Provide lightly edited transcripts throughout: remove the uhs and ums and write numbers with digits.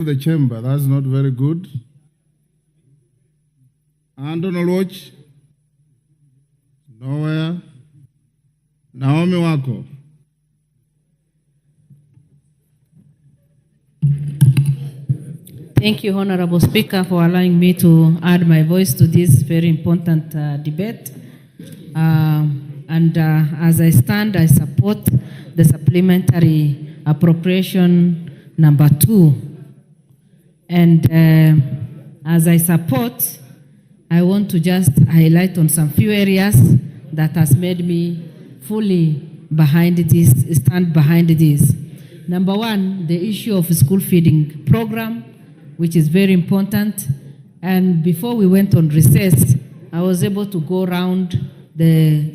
The chamber, that's not very good. Anton Watch, nowhere. Naomi Wako. Thank you, Honorable Speaker, for allowing me to add my voice to this very important debate. As I stand, I support the supplementary appropriation number 2. And as I support, I want to just highlight on some few areas that has made me fully stand behind this. Number 1, the issue of school feeding program, which is very important. And before we went on recess, I was able to go around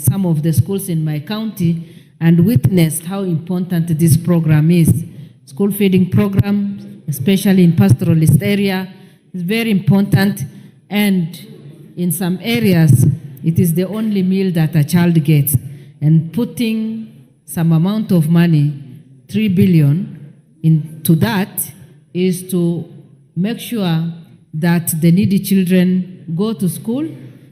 some of the schools in my county and witnessed how important this program is. School feeding program, especially in pastoralist area, is very important. And in some areas, it is the only meal that a child gets. And putting some amount of money, 3 billion, into that is to make sure that the needy children go to school,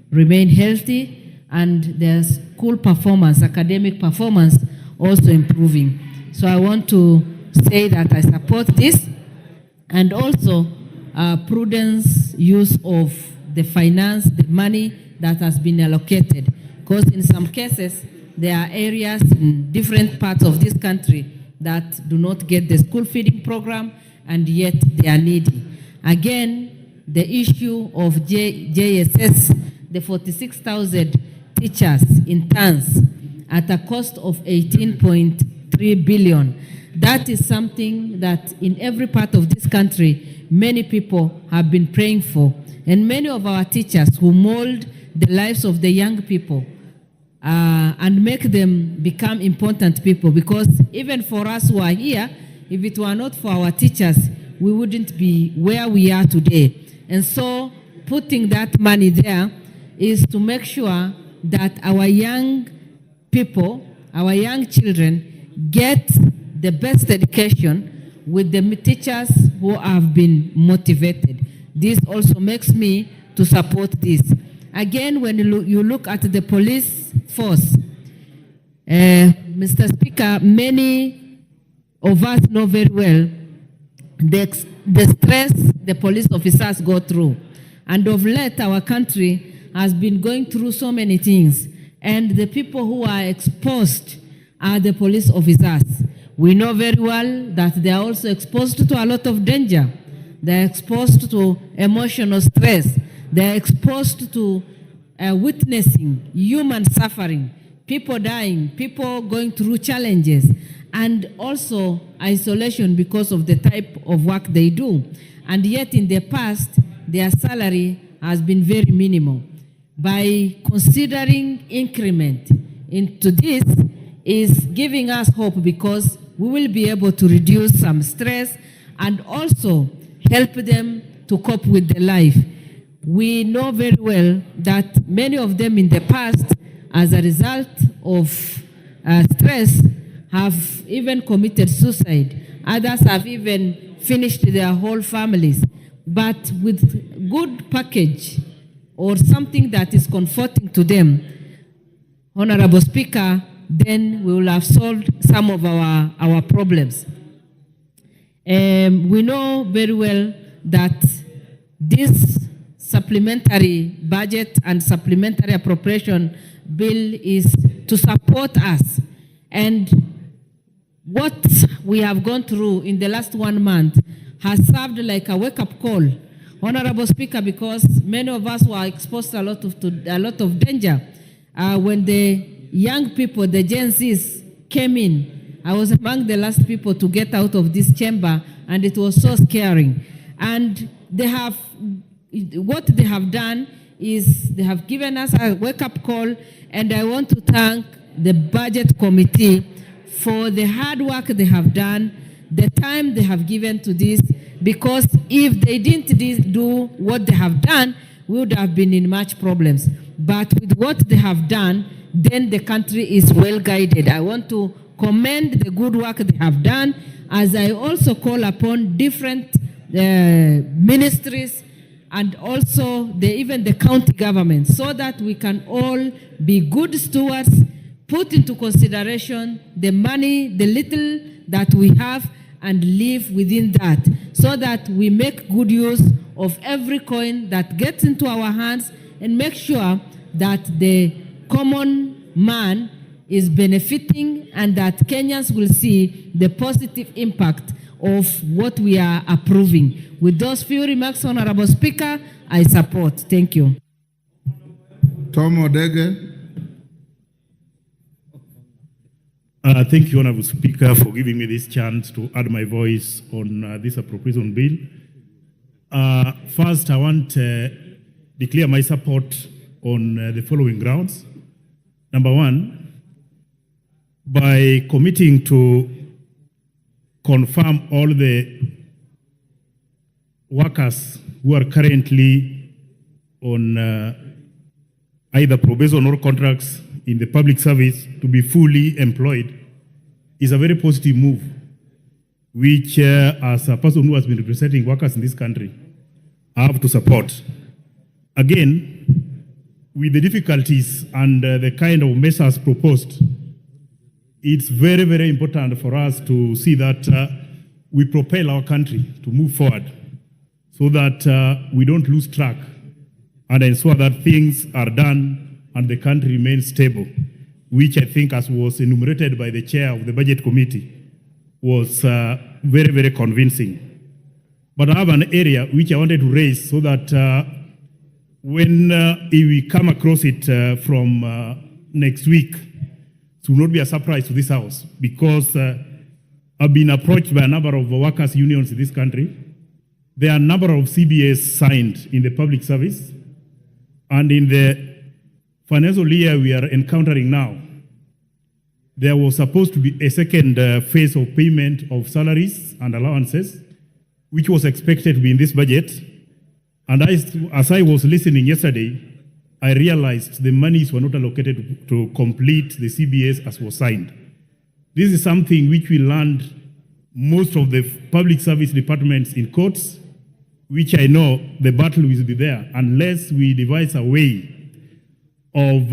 remain healthy, and their school performance, academic performance, also improving. So I want to say that I support this, and also prudence use of the finance, the money that has been allocated. Because in some cases, there are areas in different parts of this country that do not get the school feeding program, and yet they are needy. Again, the issue of JSS, the 46,000 teachers interns at a cost of 18.3 billion. That is something that in every part of this country, many people have been praying for. And many of our teachers who mold the lives of the young people and make them become important people. Because even for us who are here, if it were not for our teachers, we wouldn't be where we are today. And so putting that money there is to make sure that our young people, our young children, get the best education with the teachers who have been motivated. This also makes me to support this. Again, when you look at the police force, Mr. Speaker, many of us know very well the stress the police officers go through. And of late, our country has been going through so many things. And the people who are exposed are the police officers. We know very well that they are also exposed to a lot of danger. They are exposed to emotional stress. They are exposed to witnessing human suffering, people dying, people going through challenges, and also isolation because of the type of work they do. And yet in the past, their salary has been very minimal. By considering increment into this is giving us hope, because we will be able to reduce some stress and also help them to cope with their life. We know very well that many of them in the past, as a result of stress, have even committed suicide. Others have even finished their whole families. But with good package or something that is comforting to them, Honorable Speaker, then we will have solved some of our problems. We know very well that this supplementary budget and supplementary appropriation bill is to support us. And what we have gone through in the last 1 month has served like a wake-up call, Honorable Speaker, because many of us were exposed to a lot of danger. When the young people, the Gen Zs, came in, I was among the last people to get out of this chamber, and it was so scaring. And what they have done is they have given us a wake-up call, and I want to thank the Budget Committee for the hard work they have done, the time they have given to this, because if they didn't do what they have done, we would have been in much problems. But with what they have done, then the country is well guided. I want to commend the good work they have done, as I also call upon different ministries, and also even the county government, so that we can all be good stewards, put into consideration the money, the little that we have, and live within that, so that we make good use of every coin that gets into our hands and make sure that the common man is benefiting and that Kenyans will see the positive impact of what we are approving. With those few remarks, Honorable Speaker, I support. Thank you. Tom Odege. Thank you, Honorable Speaker, for giving me this chance to add my voice on this appropriation bill. First, I want to declare my support on the following grounds. Number one, by committing to confirm all the workers who are currently on either probation or contracts in the public service to be fully employed is a very positive move, which as a person who has been representing workers in this country, I have to support. Again, with the difficulties and the kind of measures proposed, it's very, very important for us to see that we propel our country to move forward so that we don't lose track and ensure that things are done and the country remains stable, which I think, as was enumerated by the chair of the Budget Committee, was very, very convincing. But I have an area which I wanted to raise so that when we come across it from next week, it will not be a surprise to this House, because I've been approached by a number of workers' unions in this country. There are a number of CBAs signed in the public service, and in the financial year we are encountering now, there was supposed to be a second phase of payment of salaries and allowances, which was expected to be in this budget. And as I was listening yesterday, I realized the monies were not allocated to complete the CBAs as was signed. This is something which we learned most of the public service departments in courts, which I know the battle will be there unless we devise a way of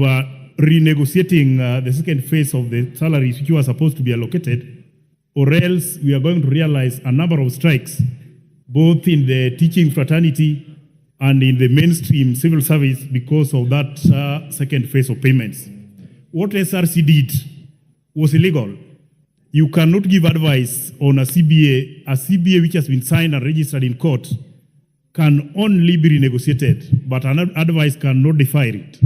renegotiating the second phase of the salaries which were supposed to be allocated, or else we are going to realize a number of strikes, both in the teaching fraternity and in the mainstream civil service, because of that second phase of payments. What SRC did was illegal. You cannot give advice on a CBA which has been signed and registered in court can only be renegotiated, but an advice cannot defy it.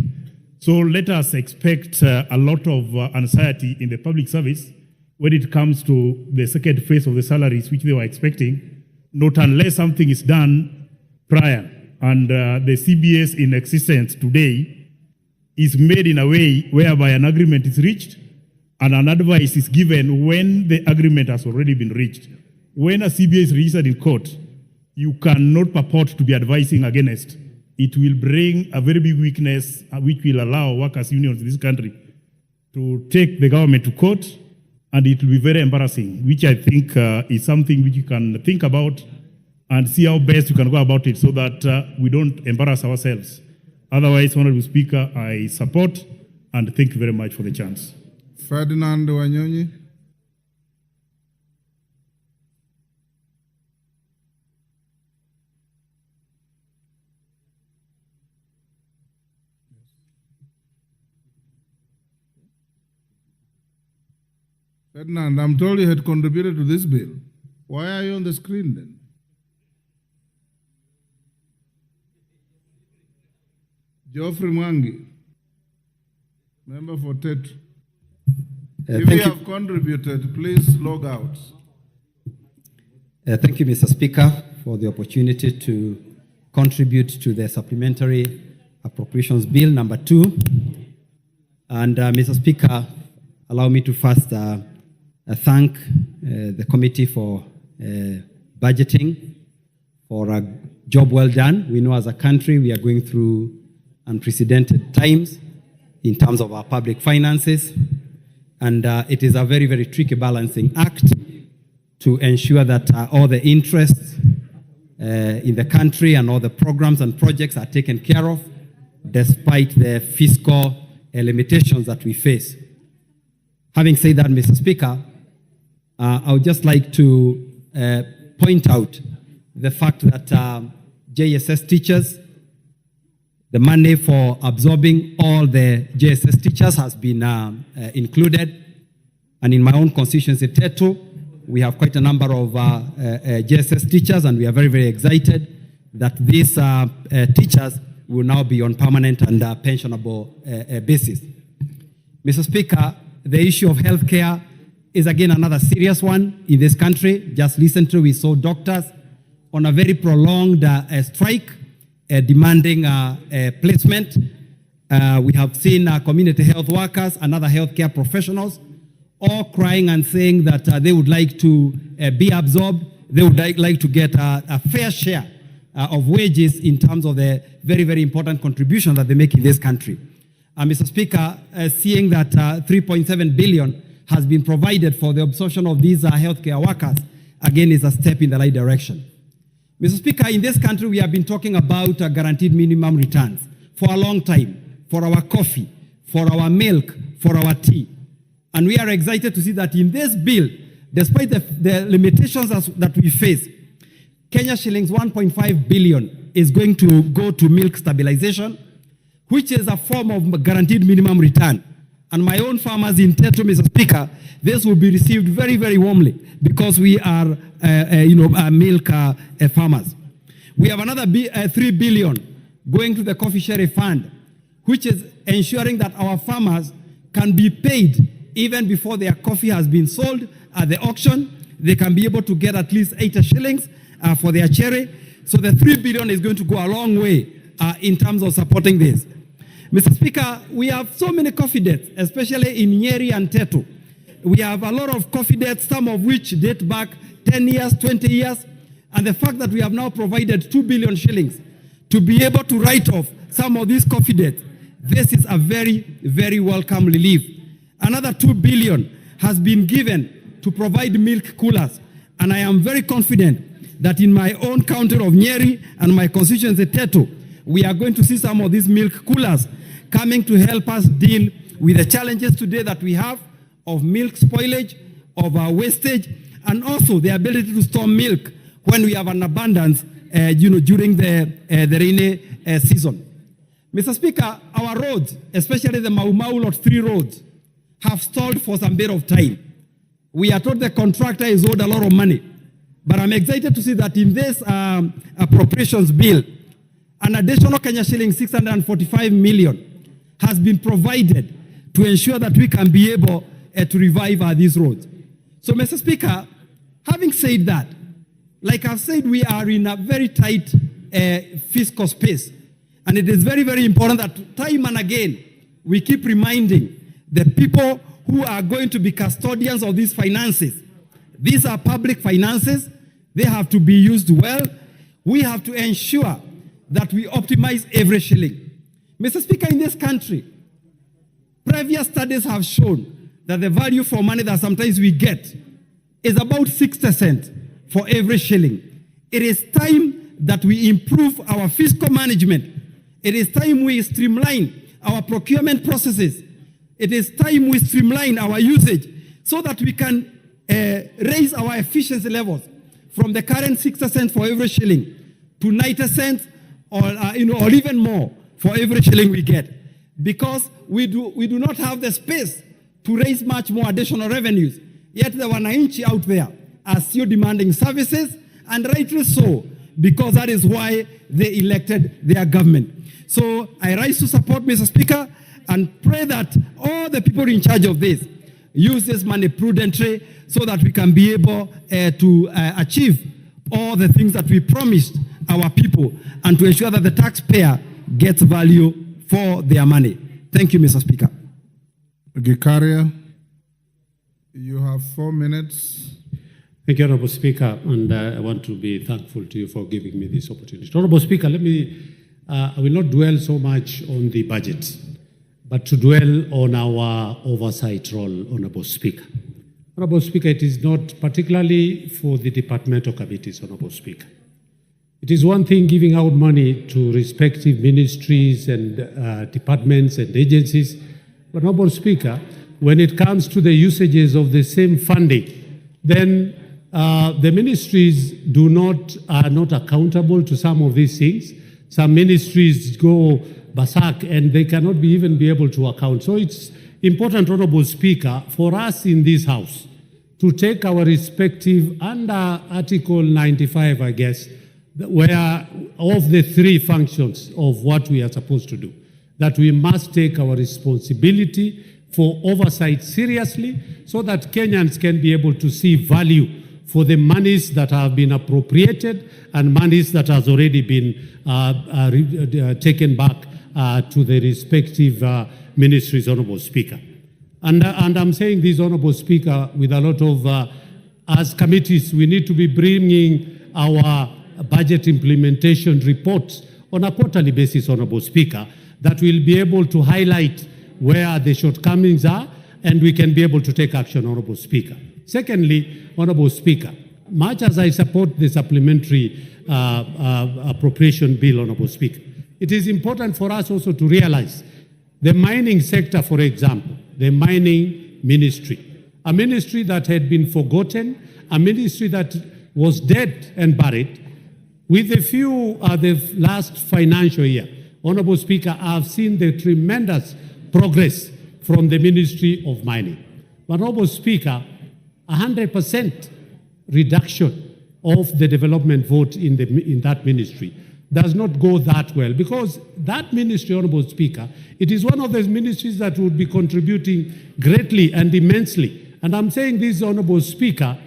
So let us expect a lot of anxiety in the public service when it comes to the second phase of the salaries which they were expecting, not unless something is done prior. And the CBAs in existence today is made in a way whereby an agreement is reached and an advice is given when the agreement has already been reached. When a CBA is registered in court, you cannot purport to be advising against. It will bring a very big weakness which will allow workers' unions in this country to take the government to court, and it will be very embarrassing, which I think is something which you can think about and see how best you can go about it so that we don't embarrass ourselves. Otherwise, Honorable Speaker, I support and thank you very much for the chance. Ferdinand Wanyonyi. Ferdinand, I'm told you had contributed to this bill. Why are you on the screen then? Geoffrey Mwangi, member for Tet. If you have contributed, please log out. Thank you, Mr. Speaker, for the opportunity to contribute to the supplementary appropriations bill number 2. And Mr. Speaker, allow me to first thank the committee for budgeting for a job well done. We know as a country we are going through unprecedented times in terms of our public finances, and it is a very, very tricky balancing act to ensure that all the interests in the country, and all the programs and projects are taken care of despite the fiscal limitations that we face. Having said that, Mr. Speaker, I would just like to point out the fact that JSS teachers, the money for absorbing all the JSS teachers has been included. And in my own constituency, Tetu, we have quite a number of JSS teachers, and we are very, very excited that these teachers will now be on permanent and pensionable basis. Mr. Speaker, the issue of healthcare is again another serious one in this country. Just recently, we saw doctors on a very prolonged strike demanding placement. We have seen community health workers and other healthcare professionals all crying and saying that they would like to be absorbed. They would like to get a fair share of wages in terms of the very, very important contribution that they make in this country. Mr. Speaker, seeing that 3.7 billion has been provided for the absorption of these healthcare workers, again, is a step in the right direction. Mr. Speaker, in this country, we have been talking about guaranteed minimum returns for a long time, for our coffee, for our milk, for our tea. And we are excited to see that in this bill, despite the limitations that we face, Kenya shillings 1.5 billion is going to go to milk stabilization, which is a form of guaranteed minimum return. And my own farmers in Tetu, Mr. Speaker, this will be received very, very warmly because we are, milk farmers. We have another 3 billion going to the coffee share fund, which is ensuring that our farmers can be paid even before their coffee has been sold at the auction. They can be able to get at least 80 shillings for their cherry. So the 3 billion is going to go a long way in terms of supporting this. Mr. Speaker, we have so many coffee debts, especially in Nyeri and Tetu. We have a lot of coffee debts, some of which date back 10 years, 20 years. And the fact that we have now provided 2 billion shillings to be able to write off some of these coffee debts, this is a very, very welcome relief. Another 2 billion has been given to provide milk coolers. And I am very confident that in my own county of Nyeri and my constituency Tetu, we are going to see some of these milk coolers coming to help us deal with the challenges today that we have of milk spoilage, of our wastage, and also the ability to store milk when we have an abundance, during the rainy season. Mr. Speaker, our roads, especially the Mau Mau Lot 3 roads, have stalled for some bit of time. We are told the contractor is owed a lot of money, but I'm excited to see that in this appropriations bill, an additional Kenya shilling 645 million has been provided to ensure that we can be able to revive these roads. So, Mr. Speaker, having said that, like I've said, we are in a very tight fiscal space. And it is very, very important that time and again, we keep reminding the people who are going to be custodians of these finances. These are public finances. They have to be used well. We have to ensure that we optimize every shilling. Mr. Speaker, in this country, previous studies have shown that the value for money that sometimes we get is about 6 cents for every shilling. It is time that we improve our fiscal management. It is time we streamline our procurement processes. It is time we streamline our usage so that we can raise our efficiency levels from the current 6 cents for every shilling to 90 cents or even more for every shilling we get. Because we do not have the space to raise much more additional revenues. Yet the wananchi out there are still demanding services, and rightly so, because that is why they elected their government. So I rise to support, Mr. Speaker, and pray that all the people in charge of this use this money prudently so that we can be able to achieve all the things that we promised our people and to ensure that the taxpayer gets value for their money. Thank you, Mr. Speaker. Gikaria, you have 4 minutes. Thank you, Honorable Speaker, and I want to be thankful to you for giving me this opportunity. Honorable Speaker, I will not dwell so much on the budget, but to dwell on our oversight role, Honorable Speaker. Honorable Speaker, it is not particularly for the departmental committees, Honorable Speaker. It is one thing giving out money to respective ministries and departments and agencies, but Honorable Speaker, when it comes to the usages of the same funding, then the ministries are not accountable to some of these things. Some ministries go berserk and they cannot even be able to account. So it's important, Honorable Speaker, for us in this House to take our respective under Article 95, I guess, where of the three functions of what we are supposed to do, that we must take our responsibility for oversight seriously so that Kenyans can be able to see value for the monies that have been appropriated and monies that has already been taken back to the respective ministries, Honorable Speaker. And I'm saying this, Honorable Speaker, with a lot of, as committees, we need to be bringing our budget implementation reports on a quarterly basis, Honorable Speaker, that will be able to highlight where the shortcomings are and we can be able to take action, Honorable Speaker. Secondly, Honorable Speaker, much as I support the supplementary appropriation bill, Honorable Speaker, it is important for us also to realize the mining sector, for example, the mining ministry, a ministry that had been forgotten, a ministry that was dead and buried. With a few the last financial year, Honorable Speaker, I've seen the tremendous progress from the Ministry of Mining. But Honorable Speaker, 100% reduction of the development vote in that ministry does not go that well, because that ministry, Honorable Speaker, it is one of those ministries that would be contributing greatly and immensely. And I'm saying this, Honorable Speaker,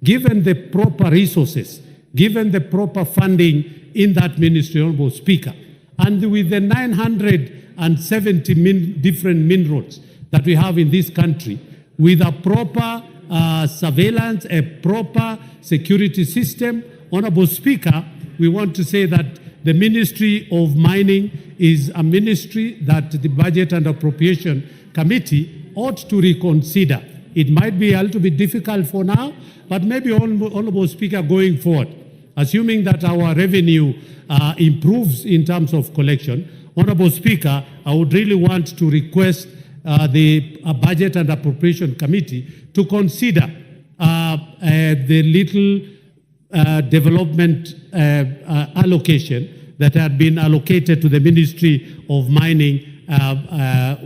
given the proper resources, given the proper funding in that ministry, Honorable Speaker, and with the 970 different minerals that we have in this country, with a proper surveillance, a proper security system, Honorable Speaker, we want to say that the Ministry of Mining is a ministry that the Budget and Appropriation Committee ought to reconsider. It might be a little bit difficult for now, but maybe, Honorable Speaker, going forward, assuming that our revenue improves in terms of collection, Honorable Speaker, I would really want to request the Budget and Appropriation Committee to consider the little development allocation that had been allocated to the Ministry of Mining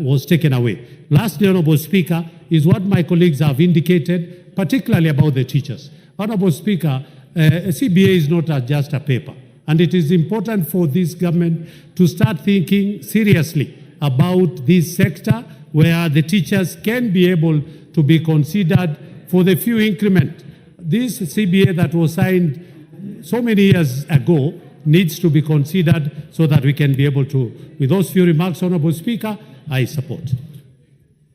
was taken away. Lastly, Honorable Speaker, is what my colleagues have indicated, particularly about the teachers. Honorable Speaker, CBA is not just a paper, and it is important for this government to start thinking seriously about this sector where the teachers can be able to be considered for the few increment. This CBA that was signed so many years ago needs to be considered so that we can be able to. With those few remarks, Honorable Speaker, I support.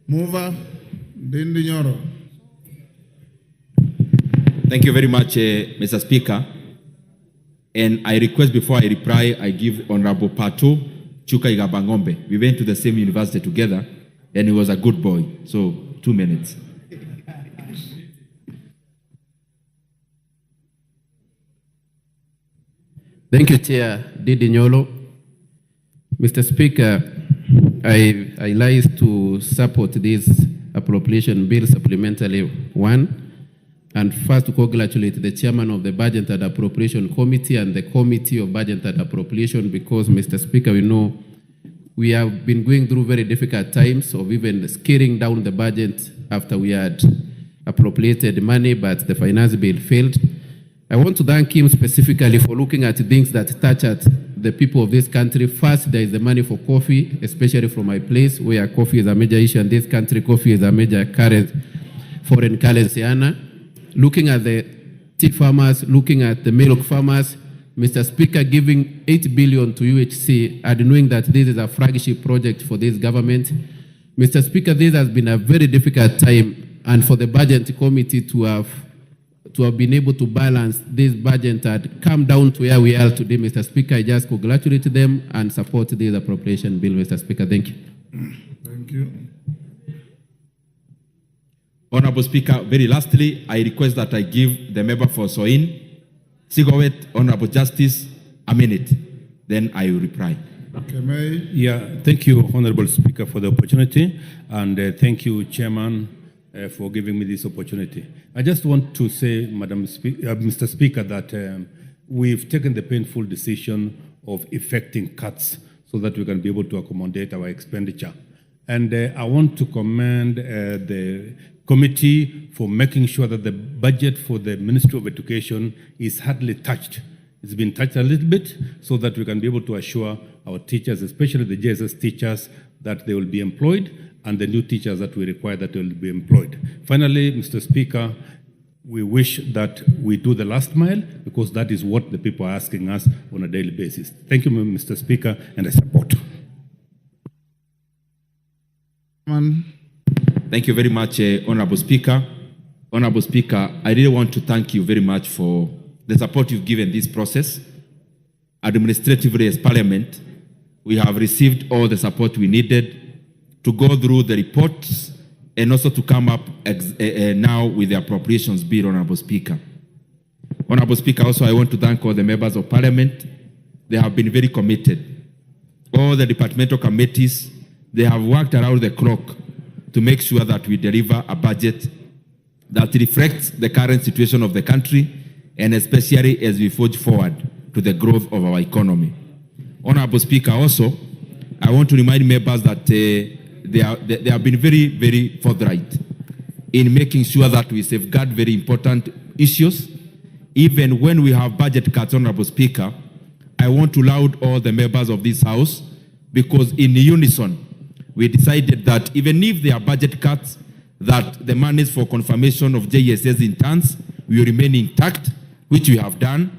Mover, Dindi Nyoro. Thank you very much, Mr. Speaker. And I request before I reply, I give Honorable Patu Chuka Igabangombe. We went to the same university together, and he was a good boy. So, 2 minutes. Thank you, Chair Didi Nyolo. Mr. Speaker, I rise to support this appropriation bill supplementary 1, and first to congratulate the chairman of the Budget and Appropriation Committee and the Committee of Budget and Appropriation, because, Mr. Speaker, we know we have been going through very difficult times of even scaling down the budget after we had appropriated money, but the finance bill failed. I want to thank him specifically for looking at things that touch at the people of this country. First, there is the money for coffee, especially from my place, where coffee is a major issue in this country. Coffee is a major foreign currency. Looking at the tea farmers, looking at the milk farmers, Mr. Speaker, giving 8 billion to UHC and knowing that this is a flagship project for this government. Mr. Speaker, this has been a very difficult time, and for the Budget Committee to have been able to balance this budget and come down to where we are today, Mr. Speaker, I just congratulate them and support this appropriation bill, Mr. Speaker. Thank you. Thank you. Honorable Speaker, very lastly, I request that I give the member for Soin, Sigowet, Honorable Justice, a minute, then I will reply. Okay, may Yeah, thank you, Honorable Speaker, for the opportunity, and thank you, Chairman, for giving me this opportunity. I just want to say, Mr. Speaker, that we've taken the painful decision of effecting cuts so that we can be able to accommodate our expenditure. And I want to commend the committee for making sure that the budget for the Ministry of Education is hardly touched. It's been touched a little bit so that we can be able to assure our teachers, especially the JSS teachers, that they will be employed, and the new teachers that we require that they will be employed. Finally, Mr. Speaker, we wish that we do the last mile, because that is what the people are asking us on a daily basis. Thank you, Mr. Speaker, and I support. Thank you very much, Honorable Speaker. Honorable Speaker, I really want to thank you very much for the support you've given this process. Administratively, as Parliament, we have received all the support we needed to go through the reports and also to come up now with the appropriations bill, Honorable Speaker. Honorable Speaker, also I want to thank all the members of Parliament. They have been very committed. All the departmental committees, they have worked around the clock to make sure that we deliver a budget that reflects the current situation of the country, and especially as we forge forward to the growth of our economy. Honorable Speaker, also, I want to remind members that they have been very, very forthright in making sure that we safeguard very important issues. Even when we have budget cuts, Honorable Speaker, I want to laud all the members of this House, because in unison, we decided that even if there are budget cuts, that the monies for confirmation of JSS interns will remain intact, which we have done.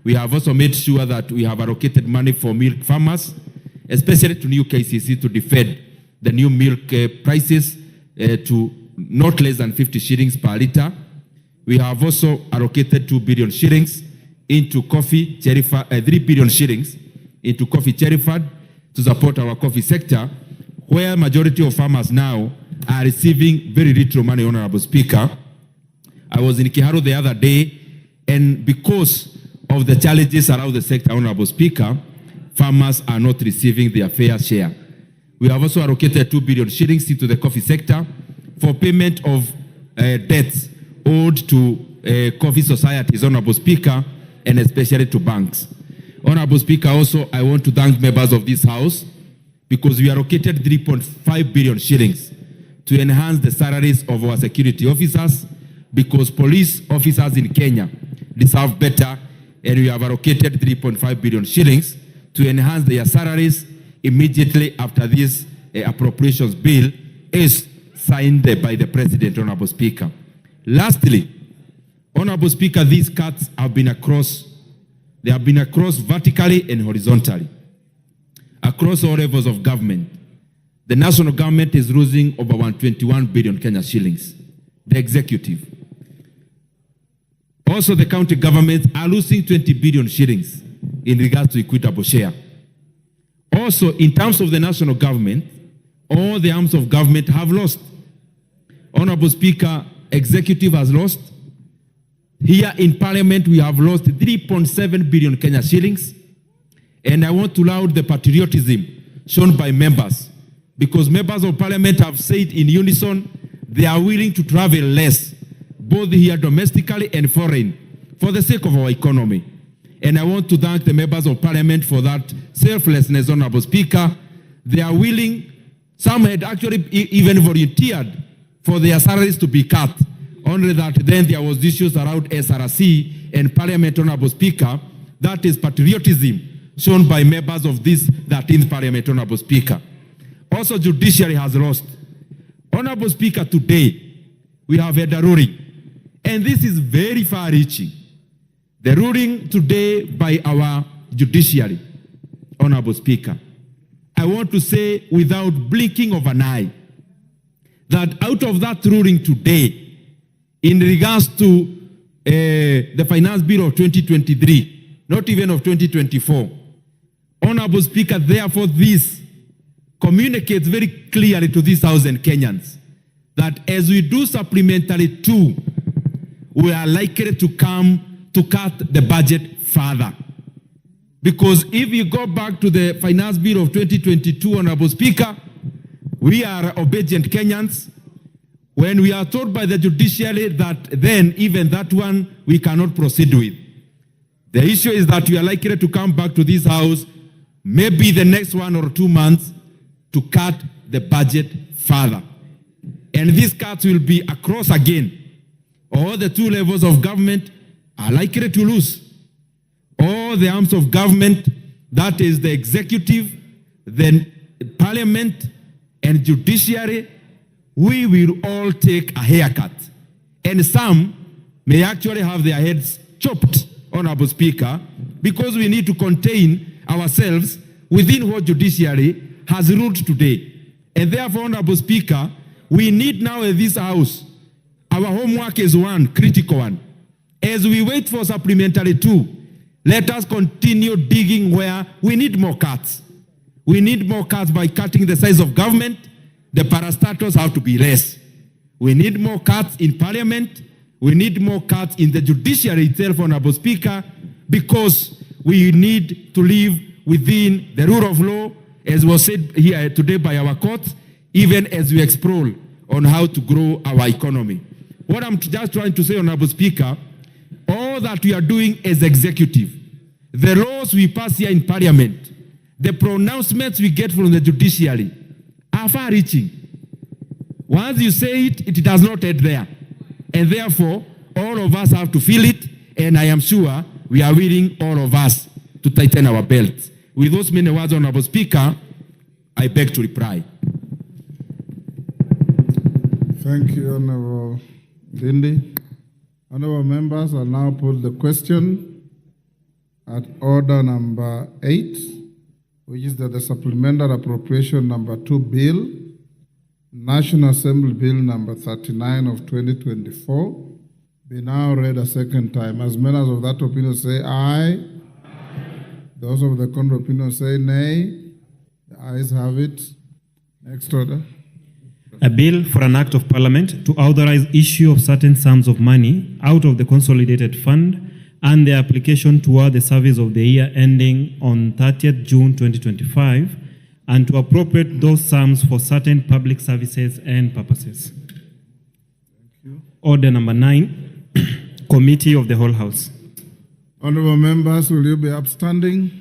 We have also made sure that we have allocated money for milk farmers, especially to new KCC, to defend the new milk prices to not less than 50 shillings per litre. We have also allocated 2 billion shillings into coffee, 3 billion shillings into coffee cherry fund to support our coffee sector, where majority of farmers now are receiving very little money, Honorable Speaker. I was in Kiharu the other day, and because of the challenges around the sector, Honorable Speaker, farmers are not receiving their fair share. We have also allocated 2 billion shillings into the coffee sector for payment of debts owed to coffee societies, Honorable Speaker, and especially to banks. Honorable Speaker, also, I want to thank members of this House, because we allocated 3.5 billion shillings to enhance the salaries of our security officers, because police officers in Kenya deserve better, and we have allocated 3.5 billion shillings to enhance their salaries immediately after this appropriations bill is signed by the President, Honorable Speaker. Lastly, Honorable Speaker, these cuts have been across vertically and horizontally, across all levels of government. The national government is losing over 121 billion Kenya shillings. The executive. Also, the county governments are losing 20 billion shillings in regards to equitable share. Also, in terms of the national government, all the arms of government have lost. Honorable Speaker, executive has lost. Here in Parliament, we have lost 3.7 billion Kenya shillings. And I want to laud the patriotism shown by members, because members of Parliament have said in unison they are willing to travel less, both here domestically and foreign, for the sake of our economy. And I want to thank the members of Parliament for that selflessness, Honorable Speaker. They are willing, some had actually even volunteered for their salaries to be cut. Only that then there was issues around SRC and Parliament, Honorable Speaker. That is patriotism shown by members of this 13th Parliament, Honorable Speaker. Also, judiciary has lost. Honorable Speaker, today we have had a ruling, and this is very far-reaching. The ruling today by our judiciary, Honorable Speaker, I want to say without blinking of an eye, that out of that ruling today, in regards to the finance bill of 2023, not even of 2024, Honorable Speaker, therefore this communicates very clearly to these 1,000 Kenyans that as we do supplementary 2, we are likely to come to cut the budget further. Because if you go back to the Finance Bill of 2022, Honorable Speaker, we are obedient Kenyans. When we are told by the judiciary that then even that one we cannot proceed with. The issue is that we are likely to come back to this house maybe the next 1 or 2 months to cut the budget further. And these cuts will be across again. All the 2 levels of government are likely to lose. All the arms of government, that is the executive, then parliament and judiciary, we will all take a haircut. And some may actually have their heads chopped, Honorable Speaker, because we need to contain ourselves within what judiciary has ruled today. And therefore, Honorable Speaker, we need now in this house, our homework is one, critical one. As we wait for supplementary 2, let us continue digging where we need more cuts. We need more cuts by cutting the size of government. The parastatals have to be less. We need more cuts in parliament. We need more cuts in the judiciary itself, Honorable Speaker, because we need to live within the rule of law, as was said here today by our courts, even as we explore on how to grow our economy. What I'm just trying to say, Honorable Speaker, all that we are doing as executive, the laws we pass here in parliament, the pronouncements we get from the judiciary are far-reaching. Once you say it, it does not end there. And therefore, all of us have to feel it, and I am sure we are willing, all of us, to tighten our belts. With those many words, Honorable Speaker, I beg to reply. Thank you, Honorable Dindi. Honorable members, I'll now put the question at order number 8, which is that the supplemental appropriation number 2 bill, National Assembly Bill number 39 of 2024, be now read a second time. As members of that opinion say aye. Aye. Those of the contrary opinion say nay. The ayes have it. Next order. A bill for an act of parliament to authorize issue of certain sums of money out of the consolidated fund and the application toward the service of the year ending on 30th June 2025 and to appropriate those sums for certain public services and purposes. Order number 9, Committee of the Whole House. Honorable members, will you be upstanding?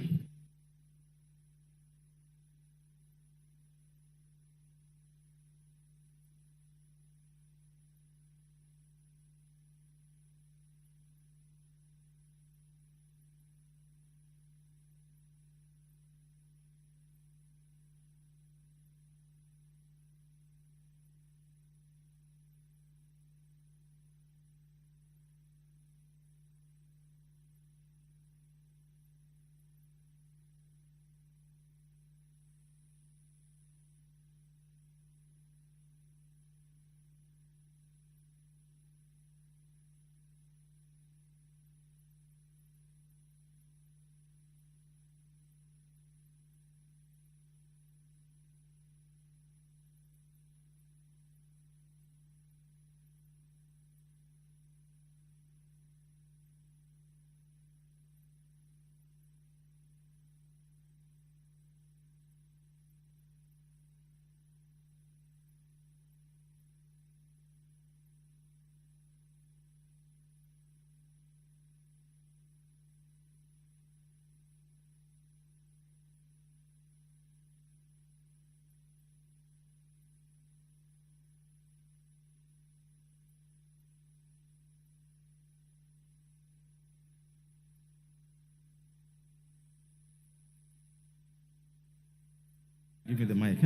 Give me the mic.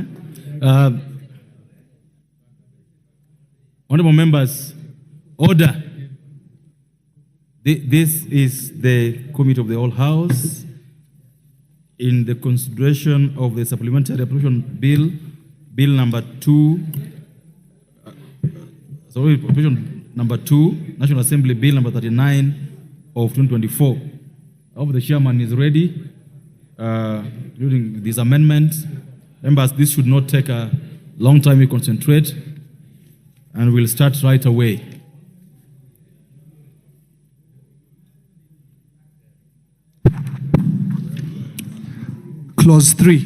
Honorable members, order. This is the Committee of the Whole House in the consideration of the Supplementary Appropriation Bill, Bill number 2, Appropriation number 2, National Assembly Bill number 39 of 2024. I hope the chairman is ready, including these amendments. Members, this should not take a long time. We concentrate, and we'll start right away. Clause 3.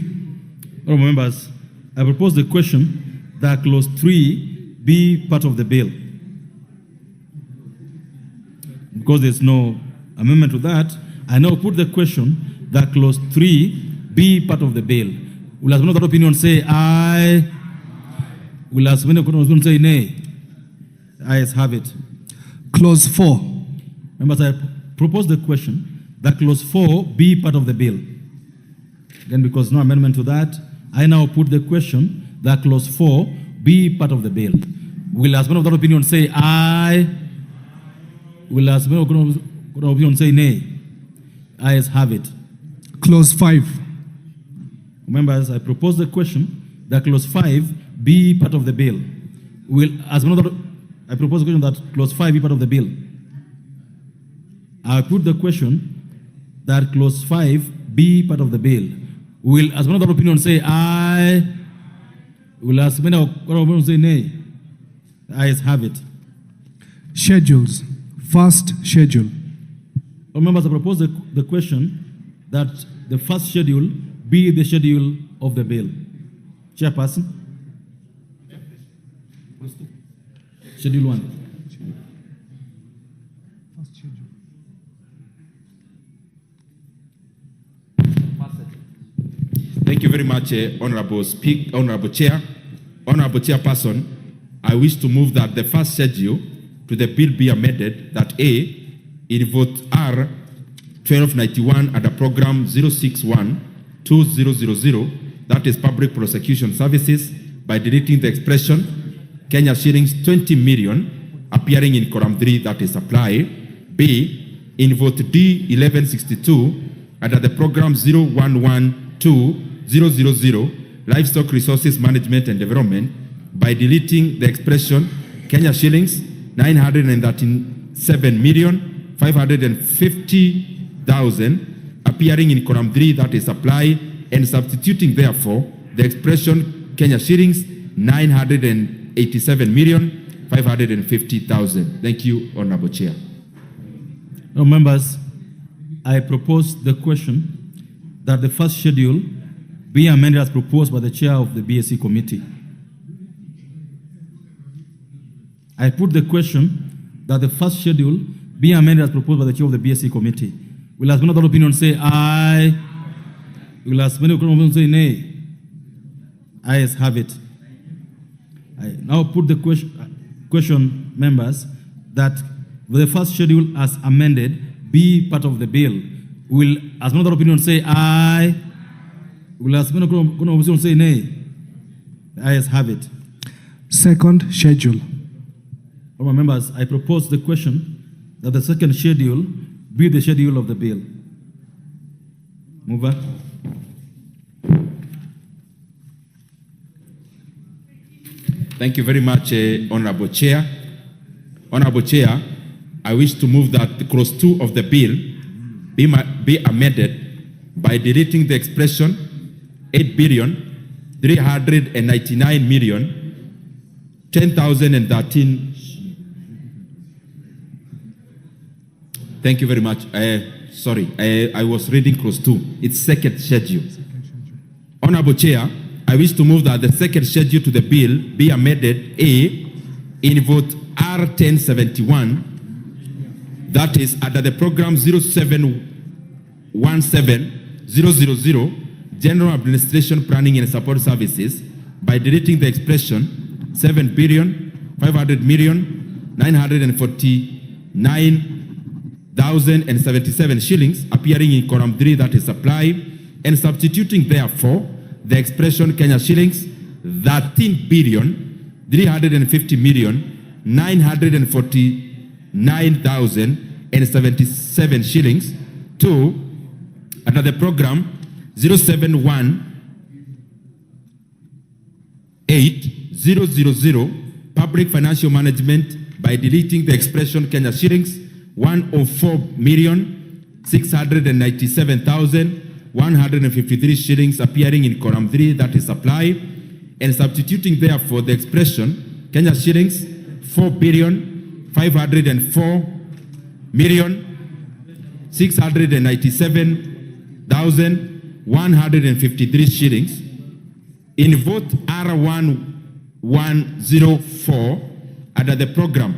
Honorable members, I propose the question that clause 3 be part of the bill. Because there's no amendment to that, I now put the question that clause 3 be part of the bill. Will as many of that opinion say aye? Will as many of that opinion say nay? Ayes have it. Clause 4. Members, I propose the question that clause 4 be part of the bill. Again, because no amendment to that, I now put the question that clause 4 be part of the bill. Will as many of that opinion say aye? Will as many of that opinion say nay? Ayes have it. Clause 5. Members, I propose the question that clause 5 be part of the bill. Will as many of that, I propose the question that clause 5 be part of the bill. I put the question that clause 5 be part of the bill. Will as many of that opinion say aye? Will as many of that opinion say nay? Ayes have it. Schedules. First schedule. Members, I propose the question that the first schedule be the schedule of the bill. Chairperson. Schedule 1. Thank you very much, Honorable Chair. Honorable Chairperson, I wish to move that the first schedule to the bill be amended that A, in vote R 1291 under program 061-2000, that is public prosecution services, by deleting the expression Kenya shillings 20 million appearing in column 3, that is supply. B, in vote D 1162 under the program 0112-000, livestock resources management and development, by deleting the expression Kenya shillings 937,550,000 appearing in column 3, that is supply, and substituting therefore the expression Kenya shillings 987,550,000. Thank you, Honorable Chair. Now, members, I propose the question that the first schedule be amended as proposed by the chair of the BSC committee. I put the question that the first schedule be amended as proposed by the chair of the BSC committee. Will as many of that opinion say aye? Will as many of that opinion say nay? Ayes have it. I now put the question, members, that the first schedule as amended be part of the bill. Will as many of that opinion say aye? Will as many of that opinion say nay? Ayes have it. Second schedule. Honourable members, I propose the question that the second schedule be the schedule of the bill. Mover. Thank you very much, Honorable Chair. Honorable Chair, I wish to move that the clause 2 of the bill be amended by deleting the expression 8,399,010,013. Thank you very much. Sorry, I was reading clause 2. It's second schedule. Honorable Chair, I wish to move that the second schedule to the bill be amended A, in vote R1071, that is under the program 0717-000, General Administration Planning and Support Services, by deleting the expression 7,500,949,077 shillings appearing in column 3, that is supply, and substituting therefore the expression Kenya shillings 13,350,949,077 shillings to under the program 071-8,000 public financial management, by deleting the expression Kenya shillings 104,697,153 shillings appearing in column 3, that is supply, and substituting therefore the expression Kenya shillings 4,504,697,153 153 shillings. In vote R1104 under the program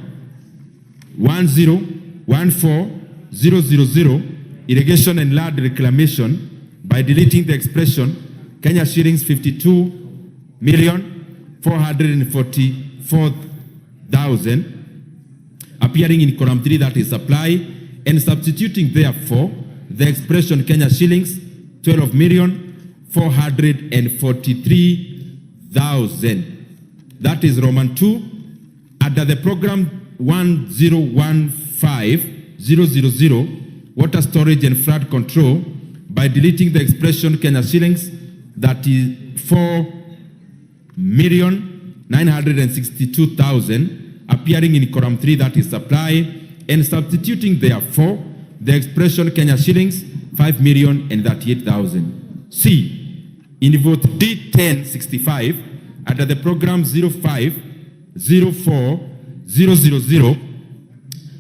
1014000 irrigation and land reclamation by deleting the expression Kenya shillings 52,444,000 appearing in column 3, that is supply, and substituting therefore the expression Kenya shillings 12,443,000. That is Roman 2 under the program 1015000 water storage and flood control by deleting the expression Kenya shillings, that is 4,962,000 appearing in column 3, that is supply, and substituting therefore the expression Kenya shillings 5,038,000. C. In vote D1065 under the program 0504000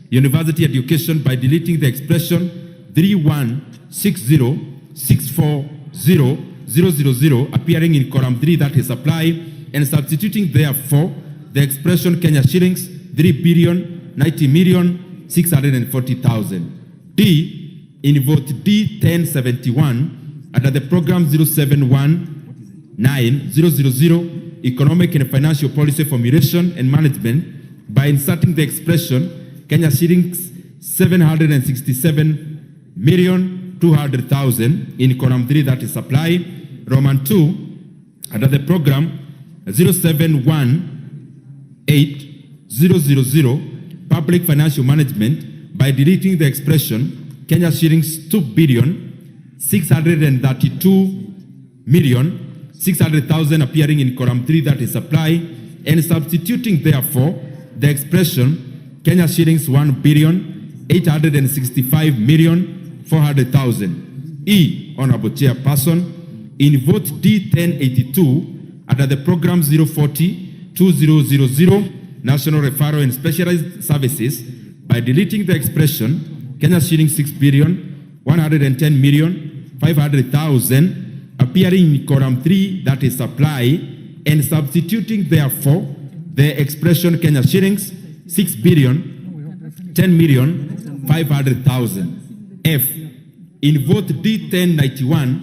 university education by deleting the expression 3160640000 appearing in column 3, that is supply, and substituting therefore the expression Kenya shillings 3,090,640,000. D. In vote D1071 under the program 071900 economic and financial policy formulation and management by inserting the expression Kenya shillings 767,200,000 in column 3, that is supply, Roman 2 under the program 071800 public financial management by deleting the expression Kenya shillings 2,632,600,000 appearing in column 3, that is supply, and substituting therefore the expression Kenya shillings 1,865,400,000. E. Honorable Chairperson, in vote D1082 under the program 040-2000 National Referral and Specialized Services by deleting the expression Kenya shillings 6,110,500,000 appearing in column 3, that is supply, and substituting therefore the expression Kenya shillings 6,010,500,000. F. In vote D1091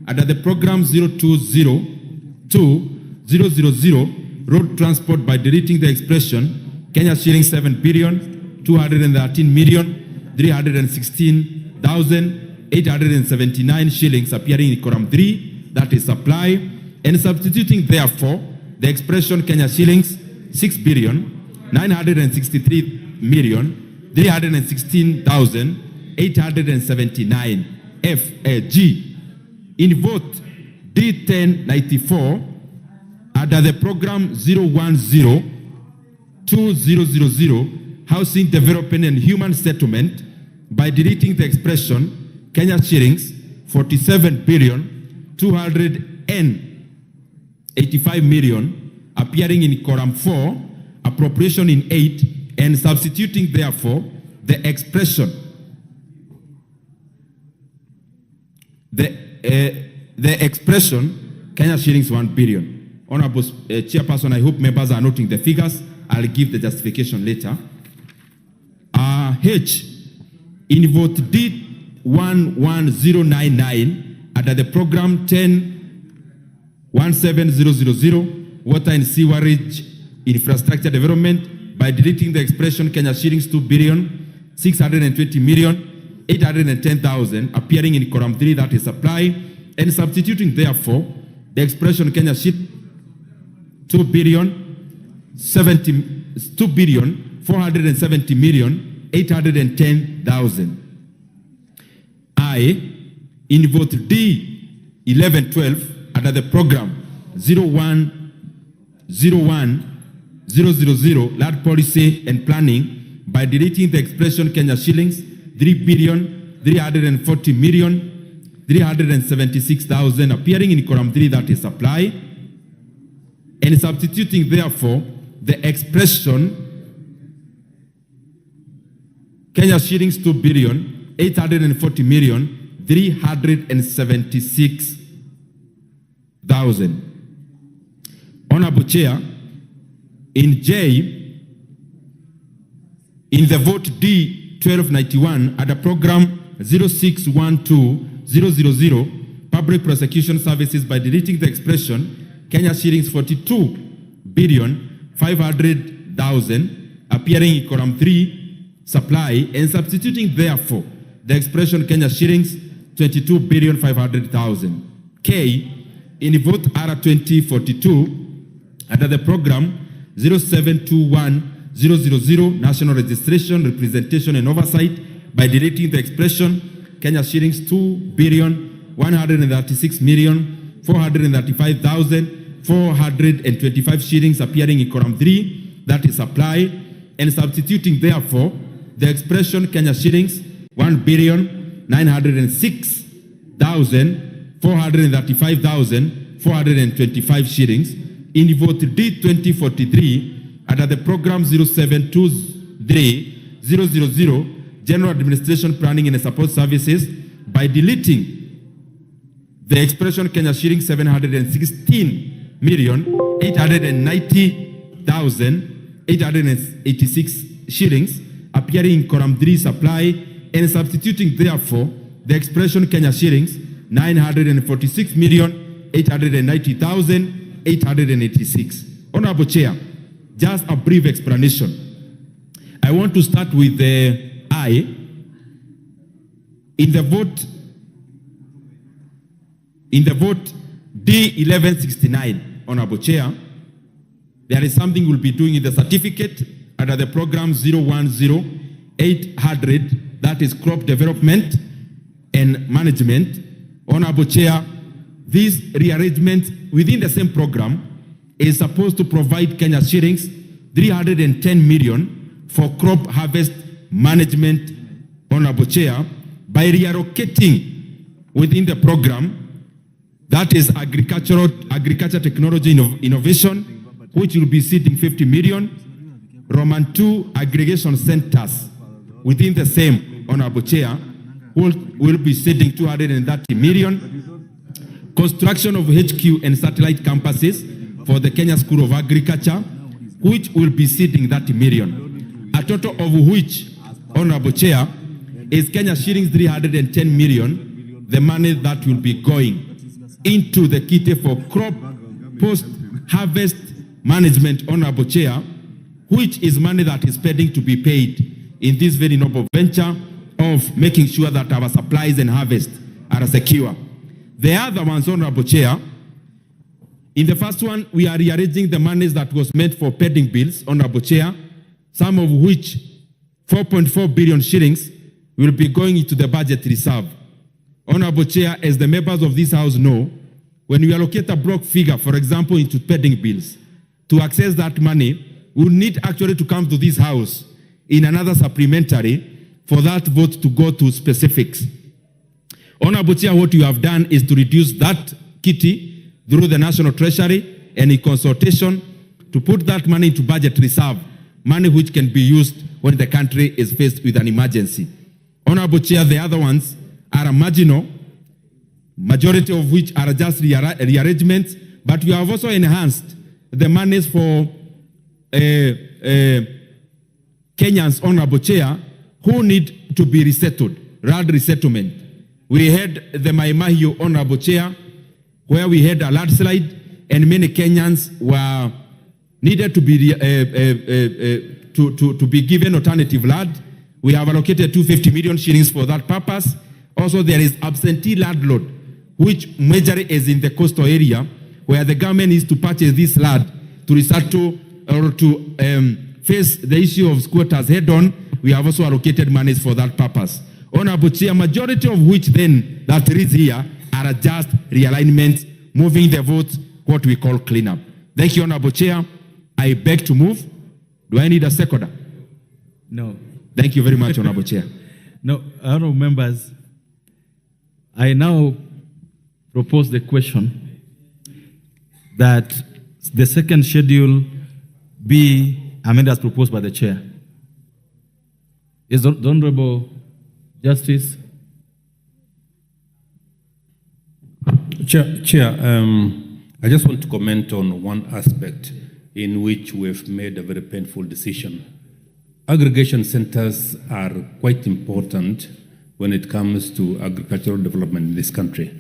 under the program 020-2000 road transport by deleting the expression Kenya shillings 7,213,316,879 shillings appearing in column 3, that is supply, and substituting therefore the expression Kenya shillings 6,963,316,879. F. G. In vote D1094 under the program 010-2000 housing development and human settlement by deleting the expression Kenya shillings 47,285,000,000 appearing in column 4, appropriation in 8, and substituting therefore the expression the expression Kenya shillings 1 billion. Honorable Chairperson, I hope members are noting the figures. I'll give the justification later. H. In vote D11099 under the program 10-17000 water and sewerage infrastructure development by deleting the expression Kenya shillings 2,620,810,000 appearing in column 3, that is supply, and substituting therefore the expression Kenya shillings 2,470,810,000. I. In vote D1112 under the program 0101-000 land policy and planning by deleting the expression Kenya shillings 3,340,376,000 appearing in column 3, that is supply, and substituting therefore the expression Kenya shillings 2,840,000,000 376,000. Honorable Chair, in J, in the vote D 1291 at the program 0612,000 public prosecution services, by deleting the expression Kenya shillings 42,500,000 appearing in column 3 supply, and substituting therefore the expression Kenya shillings 22,500,000. K, in vote R 2042 under the program 0721,000 national registration, representation and oversight, by deleting the expression Kenya shillings 2,136,435,425 shillings appearing in column 3, that is supply, and substituting therefore the expression Kenya shillings 1,906,435,425 shillings in vote D 2043 under the program 0723,000 general administration planning and support services, by deleting the expression Kenya shilling 716,890,886 shillings appearing in column 3 supply, and substituting therefore the expression Kenya shillings 946,890,886. Honorable Chair, just a brief explanation. I want to start with the I. In the vote D 1169, Honorable Chair, there is something we'll be doing in the certificate under the program 010,800, that is crop development and management. Honorable Chair, this rearrangement within the same program is supposed to provide Kenya shillings 310 million for crop harvest management, Honorable Chair, by reallocating within the program, that is agriculture technology innovation, which will be seeding 50 million, Roman 2 aggregation centers within the same, Honorable Chair, will be seeding 230 million, construction of HQ and satellite campuses for the Kenya School of Agriculture, which will be seeding 30 million. A total of which, Honorable Chair, is Kenya shillings 310 million, the money that will be going into the kitty for crop post-harvest management, Honorable Chair, which is money that is pending to be paid in this very noble venture of making sure that our supplies and harvest are secure. The other ones, Honorable Chair, in the first one, we are rearranging the monies that was meant for pending bills, Honorable Chair, some of which 4.4 billion shillings will be going into the budget reserve. Honorable Chair, as the members of this House know, when we allocate a block figure, for example, into pending bills, to access that money, we will need actually to come to this House in another supplementary for that vote to go to specifics. Honorable Chair, what you have done is to reduce that kitty through the National Treasury and in consultation to put that money into budget reserve, money which can be used when the country is faced with an emergency. Honorable Chair, the other ones are marginal, majority of which are just rearrangements, but we have also enhanced the monies for Kenyans, Honorable Chair, who need to be resettled, RAD resettlement. We had the Maimahio, Honorable Chair, where we had a landslide and many Kenyans were needed to be to be given alternative land. We have allocated 250 million shillings for that purpose. Also, there is absentee landlord, which majorly is in the coastal area, where the government needs to purchase this land to resettle or to face the issue of squatters head on. We have also allocated monies for that purpose. Honorable Chair, majority of which then that is here are just realignments, moving the votes, what we call cleanup. Thank you, Honorable Chair. I beg to move. Do I need a seconder? No. Thank you very much, Honorable Chair. No, honorable members, I now propose the question that the second schedule be amended as proposed by the chair. Is the Honorable Justice Chair, I just want to comment on one aspect in which we've made a very painful decision. Aggregation centers are quite important when it comes to agricultural development in this country.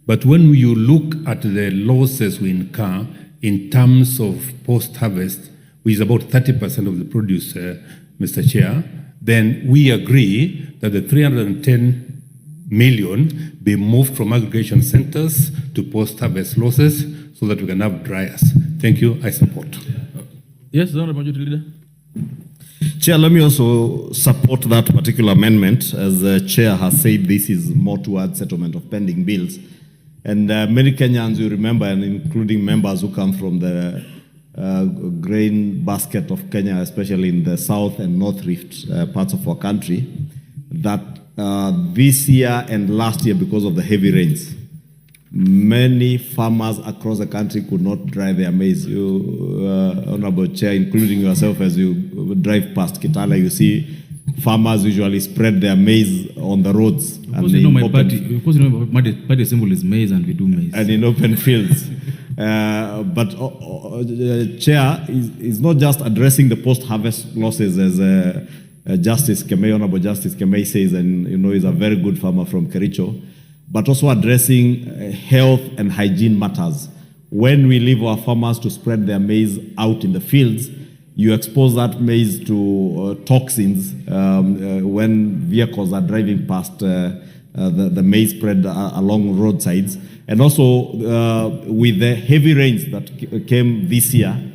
But when you look at the losses we incur in terms of post-harvest, which is about 30% of the produce, Mr. Chair, then we agree that the 310 million be moved from aggregation centers to post-harvest losses so that we can have dryers. Thank you. I support. Yes, the Honorable Majority Leader. Chair, let me also support that particular amendment. As the Chair has said, this is more towards settlement of pending bills. And many Kenyans, you remember, and including members who come from the grain basket of Kenya, especially in the south and north rift parts of our country, that this year and last year, because of the heavy rains, many farmers across the country could not dry their maize. You, Honorable Chair, including yourself, as you drive past Kitale, you see farmers usually spread their maize on the roads. Because you know my party symbol is maize and we do maize. And in open fields. But Chair is not just addressing the post-harvest losses as Justice Kemei, Honorable Justice Kemei says, and you know he's a very good farmer from Kericho, but also addressing health and hygiene matters. When we leave our farmers to spread their maize out in the fields, you expose that maize to toxins when vehicles are driving past the maize spread along roadsides. And also with the heavy rains that came this year,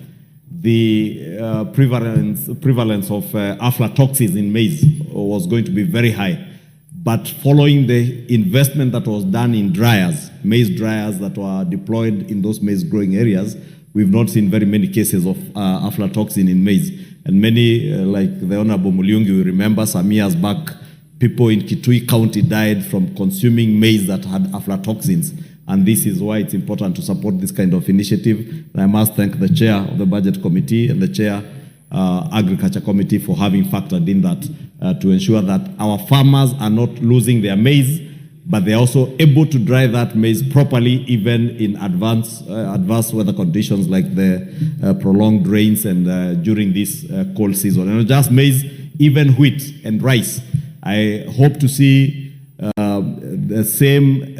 the prevalence of aflatoxins in maize was going to be very high. But following the investment that was done in dryers, maize dryers that were deployed in those maize growing areas, we've not seen very many cases of aflatoxin in maize. And many, like the Honorable Mulyungi, you remember some years back, people in Kitui County died from consuming maize that had aflatoxins. And this is why it's important to support this kind of initiative. And I must thank the chair of the Budget Committee and the chair Agriculture Committee for having factored in that to ensure that our farmers are not losing their maize, but they're also able to dry that maize properly, even in advanced weather conditions like the prolonged rains and during this cold season. And not just maize, even wheat and rice. I hope to see the same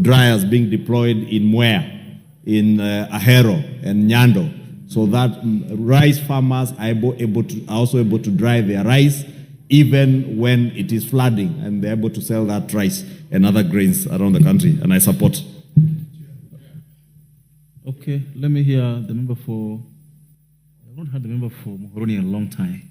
dryers being deployed in Mwea, in Ahero and Nyando, so that rice farmers are also able to dry their rice even when it is flooding, and they're able to sell that rice and other grains around the country, and I support. Okay, let me hear the member for, I haven't heard the member for Muhoroni in a long time.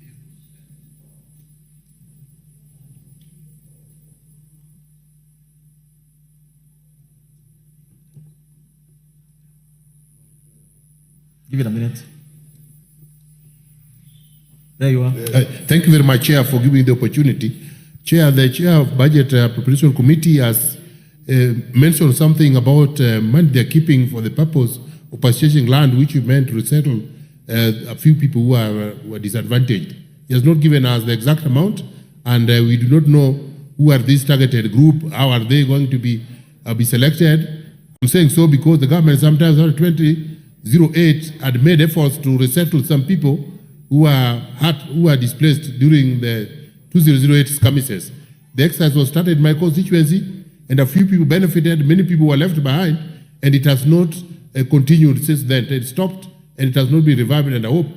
Give it a minute. There you are. Thank you very much, Chair, for giving the opportunity. Chair, the Chair of Budget Appropriation Committee has mentioned something about money they're keeping for the purpose of purchasing land, which you meant to resettle a few people who were disadvantaged. He has not given us the exact amount, and we do not know who are this targeted group, how are they going to be selected. I'm saying so because the government sometimes, 2008, had made efforts to resettle some people who are displaced during the 2008 skirmishes. The exercise was started in my constituency, and a few people benefited, many people were left behind, and it has not continued since then. It stopped, and it has not been revived, and I hope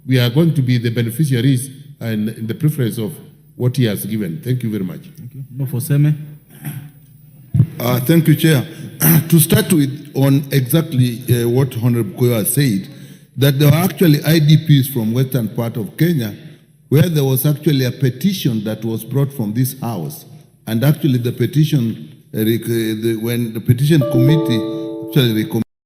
we are going to be the beneficiaries and in the preference of what he has given. Thank you very much. Thank you. No for Seme. Thank you, Chair. To start with, on exactly what Honorable Koyo has said, that there were actually IDPs from western part of Kenya, where there was actually a petition that was brought from this house. And actually the petition, when the petition committee actually recommended